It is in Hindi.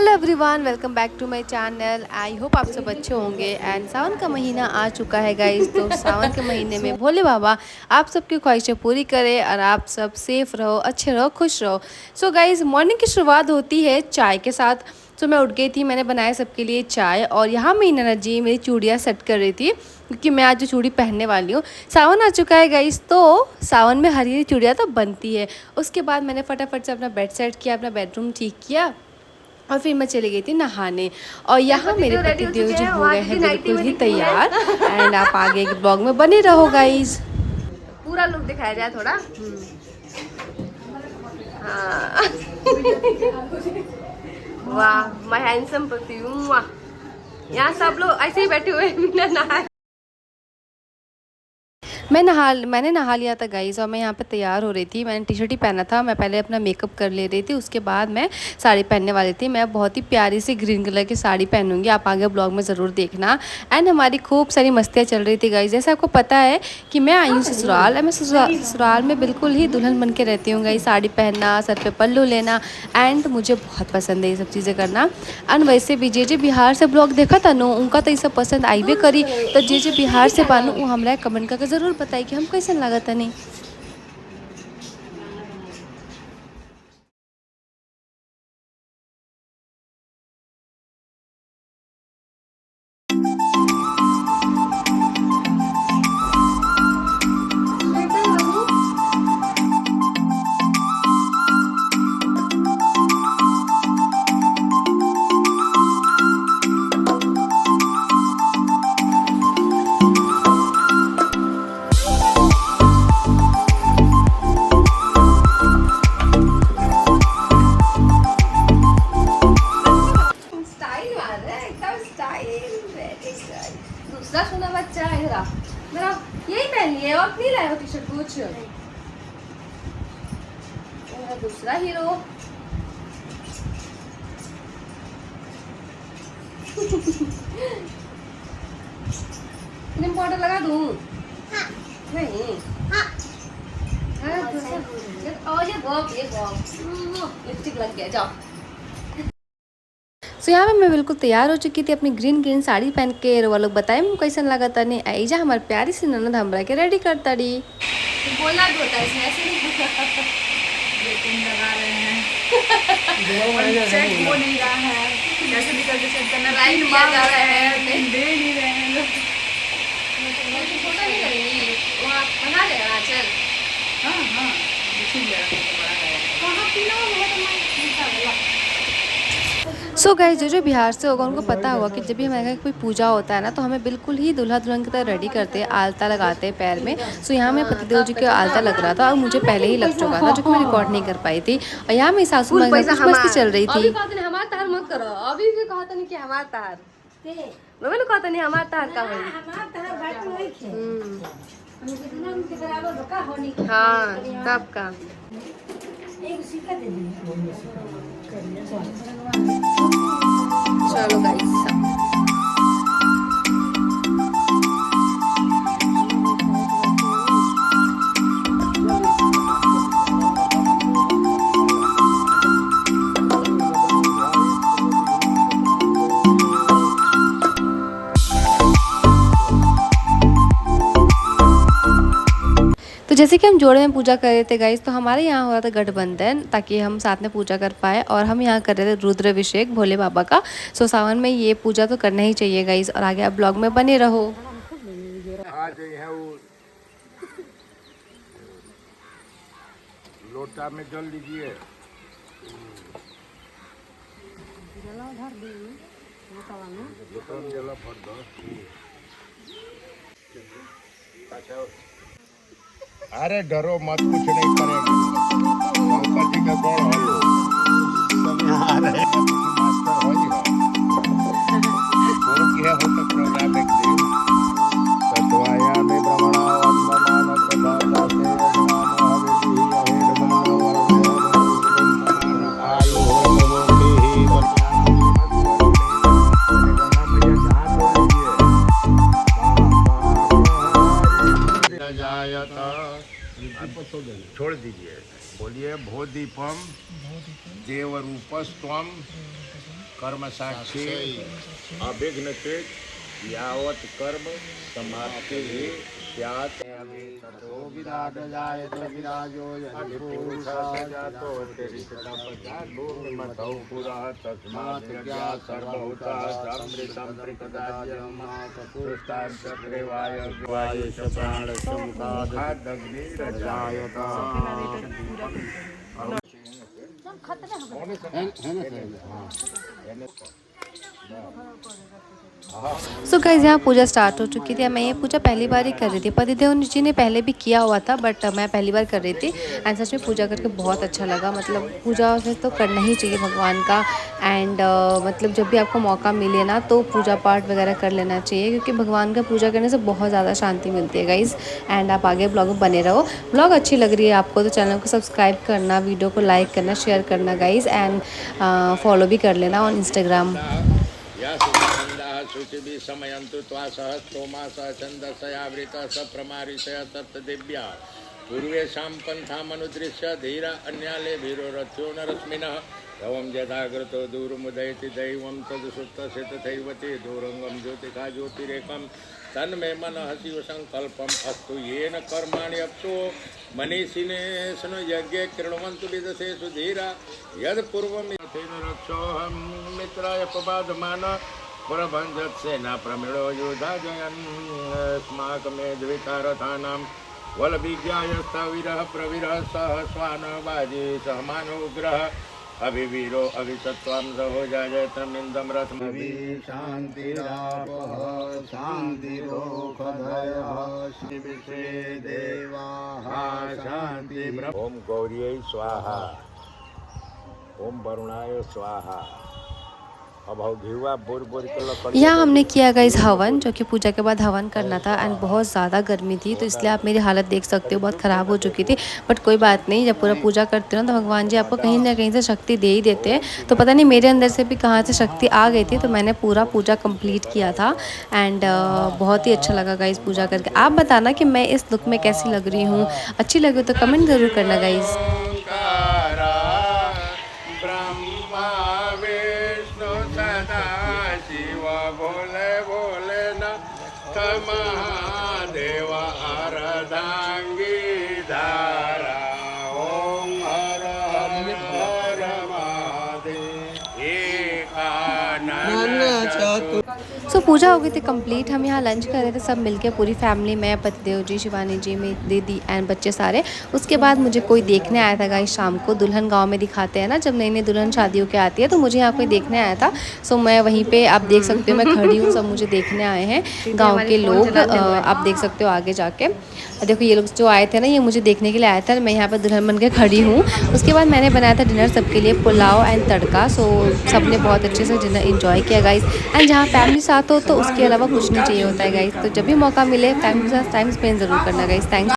Hello everyone, welcome back to my channel. I hope आप सब अच्छे होंगे। एंड सावन का महीना आ चुका है गाइस। तो सावन के महीने में भोले बाबा आप सबकी ख्वाहिशें पूरी करे और आप सब सेफ रहो, अच्छे रहो, खुश रहो। सो गाइस, मॉर्निंग की शुरुआत होती है चाय के साथ। तो मैं उठ गई थी, मैंने बनाया सबके लिए चाय और यहाँ मेरी नैना जी मेरी चूड़ियाँ सेट कर रही थी क्योंकि मैं आज जो चूड़ी पहनने वाली हूँ। सावन आ चुका है गाइस, तो सावन में हरी हरी चूड़ियाँ तो बनती है। उसके बाद मैंने फटाफट से अपना बेड सेट किया, अपना बेडरूम ठीक किया और फिर मैं चली गई थी नहाने। और यहाँ मेरे पति देव जी हो गए हैं बिल्कुल ही तैयार। एंड आप आगे के ब्लॉग में बने रहो गाइज। पूरा लुक दिखाया जाए थोड़ा। हाँ। वाह, माय हैंडसम पति। यहाँ सब लोग ऐसे ही बैठे हुए बिना नहाए। मैंने नहा लिया था गाइस और मैं यहाँ पे तैयार हो रही थी। मैंने टी शर्ट ही पहना था। मैं पहले अपना मेकअप कर ले रही थी, उसके बाद मैं साड़ी पहनने वाली थी। मैं बहुत ही प्यारी सी ग्रीन कलर की साड़ी पहनूंगी, आप आगे ब्लॉग में ज़रूर देखना। एंड हमारी खूब सारी मस्तियाँ चल रही थी गाइस। जैसे आपको पता है कि मैं आई हूँ ससुराल। मैं ससुराल में बिल्कुल ही दुल्हन बन के रहती हूँ गाइस। साड़ी पहनना, सर पे पल्लू लेना, एंड मुझे बहुत पसंद है ये सब चीज़ें करना। एंड वैसे भी जे बिहार से ब्लॉग देखा था नो, उनका तो ये सब पसंद आई भी करी। तो जे बिहार से बानू वो हमारा कमेंट करके ज़रूर बताई कि हम कैसे लगा था नहीं। दूसरा सोना बच्चा है इधर मेरा, यही पहन लिए और नहीं लाए हो टी शर्ट कुछ। मेरा दूसरा हीरो। क्रीम पाउडर लगा दूं? हाँ। नहीं। हाँ। ये लिपस्टिक लग गया, जाओ। सो यहाँ पे मैं बिल्कुल तैयार हो चुकी थी अपनी ग्रीन साड़ी पहन के। वो लोग बताए मुझे कैसन लगा था नहीं। ऐजा हमारी प्यारी सी ननद हमरा के रेडी करता रही। बोलना भी होता है इसमें, ऐसे नहीं। लगा रहे हैं। सेट हो नहीं रहा है, कैसे निकल के सेट करना, लाइन मार जा रहे हैं, दे नहीं रहे हैं लोग। फोटो नहीं करेंगी वहाँ बना देगा। चल हाँ हाँ ठीक है। कहाँ पीना सो गाइस, जो बिहार से होगा उनको पता होगा कि जब भी हमारे घर कोई पूजा होता है ना, तो हमें बिल्कुल ही दूल्हा दुल्हन की तरह रेडी करते हैं, आलता लगाते हैं पैर में। सो यहाँ मेरे पतिदेव जी का आलता लग रहा था और मुझे पहले ही लग चुका था, जो कि मैं रिकॉर्ड नहीं कर पाई थी। और यहाँ मेरी सासू माँ कुछ मस्ती चल रही थी। हमारा तार मत करो, अभी भी कहा था नहीं कि हमारा तार, मैंने कहा था नहीं हमारा तार का भाई। हाँ तब का चलो गाइस। तो जैसे कि हम जोड़े में पूजा कर रहे थे गाइस, तो हमारे यहाँ हो रहा था गठबंधन ताकि हम साथ में पूजा कर पाए। और हम यहाँ कर रहे थे रुद्राभिषेक भोले बाबा का। सो सावन में ये पूजा तो करना ही चाहिए गाइस। और आगे आप ब्लॉग में बने रहो। लोटा में जल लीजिए। अरे डरो मत, कुछ नहीं करेंगे। शंकर जी का कौन हो लो, सब यहाँ आ रहे हैं। मास्टर हो ही गुरु की है हो तो प्रोग्राम एक दिन तत्वाया में ब्रह्मणा वंदमान सदा से यजमानो हविर्भि अहेर मनो वरदे आयु हो ही छोड़ दीजिए। बोलिए भो दीपम देव रूपस्त्वम कर्म साक्षी अविघ्न चित यावत् कर्म समाप्ति स्यात् ततो विराट जायते विराजो यदि पुरुषः जातो तिरिक्तपश्चात् भूमिमतौ पुरः तस्मात् यज्ञात् सर्वभूतः समृतं त्रिकदाज्यं सुष्ठाञ्चक्रे वायुश्च प्राणश्च मुखादग्निर्जायत। सो गाइस यहाँ पूजा स्टार्ट हो चुकी थी। मैं ये पूजा पहली बार ही कर रही थी। पतिदेव जी ने पहले भी किया हुआ था बट मैं पहली बार कर रही थी एंड सच में पूजा करके बहुत अच्छा लगा। मतलब पूजा से तो करना ही चाहिए भगवान का एंड मतलब जब भी आपको मौका मिले ना तो पूजा पाठ वगैरह कर लेना चाहिए क्योंकि भगवान का पूजा करने से बहुत ज़्यादा शांति मिलती है गाइस। एंड आप आगे ब्लॉग में बने रहो। ब्लॉग अच्छी लग रही है आपको तो चैनल को सब्सक्राइब करना, वीडियो को लाइक करना, शेयर करना गाइस एंड फॉलो भी कर लेना ऑन इंस्टाग्राम। शुचिभिः समयन्तु त्वा सह स्तोमा सह छन्दसयावृतः स प्रमारिषय सप्तदिव्या पूर्वेषां पन्थामनुदृश्य धीरा अन्याले भीरोरथ्यो न रश्मिनः यवं यथाकृतो दूरमुदयति दैवं तदुसुप्तस्य तथैव ते दूरङ्गं ज्योतिका ज्योतिरेकं तन्मे मनः शिवसङ्कल्पम् अस्तु येन कर्माणि अप्सो मनीषिणे स्नु यज्ञे कृण्वन्तु विदधेषु धीरा यत्पूर्वं यथेन रक्षोऽहं मित्राय प्रबाधमान प्रभञ्जत्सेना प्रमिळो योधा जयन् अस्माकमेद्वितारथानां वलविज्ञायस्तविरः प्रविरः सह स्वानवाजी सह मानोग्रह अभिवीरो अभिसत्त्वं सहो जायत्रमिन्दं रथमभि शान्तिरापः शान्तिरोखधयः शिविषे देवाः शान्ति। ओम गौर्यै स्वाहा, ओम वरुणाय स्वाहा। यहाँ हमने किया गाइस हवन, जो कि पूजा के बाद हवन करना था एंड बहुत ज़्यादा गर्मी थी तो इसलिए आप मेरी हालत देख सकते हो, बहुत ख़राब हो चुकी थी। बट कोई बात नहीं, जब पूरा पूजा करते हो ना तो भगवान जी आपको कहीं ना कहीं से शक्ति दे ही देते हैं। तो पता नहीं मेरे अंदर से भी कहाँ से शक्ति आ गई थी तो मैंने पूरा पूजा कंप्लीट किया था एंड बहुत ही अच्छा लगा गाइस पूजा करके। आप बताना कि मैं इस लुक में कैसी लग रही हूँ, अच्छी लगी तो कमेंट ज़रूर करना गाइस। महादेव अर्धांगी धारा ओम हर हर महादेव एकानन। सो पूजा हो गई थी कंप्लीट। हम यहाँ लंच कर रहे थे सब मिलके, पूरी फैमिली, मैं, पतिदेव जी, शिवानी जी, मेरी दीदी एंड बच्चे सारे। उसके बाद मुझे कोई देखने आया था गाइस शाम को। दुल्हन गांव में दिखाते हैं ना, जब नई नई दुल्हन शादी होकर आती है तो मुझे यहाँ कोई देखने आया था। सो मैं वहीं पे, आप देख सकते हो मैं खड़ी हूँ, सब मुझे देखने आए हैं गाँव के लोग। आप देख सकते हो आगे जाके, देखो ये लोग जो आए थे ना ये मुझे देखने के लिए आया था। मैं यहाँ पर दुल्हन बन के खड़ी हूँ। उसके बाद मैंने बनाया था डिनर सबके लिए, पुलाव एंड तड़का। सो सबने बहुत अच्छे से डिनर इंजॉय किया गाइस। एंड जहाँ फैमिली साथ हो तो उसके अलावा कुछ नहीं चाहिए होता है गाइस। तो जब भी मौका मिले फैमिली के साथ टाइम स्पेंड ज़रूर करना गाइस। थैंक्स।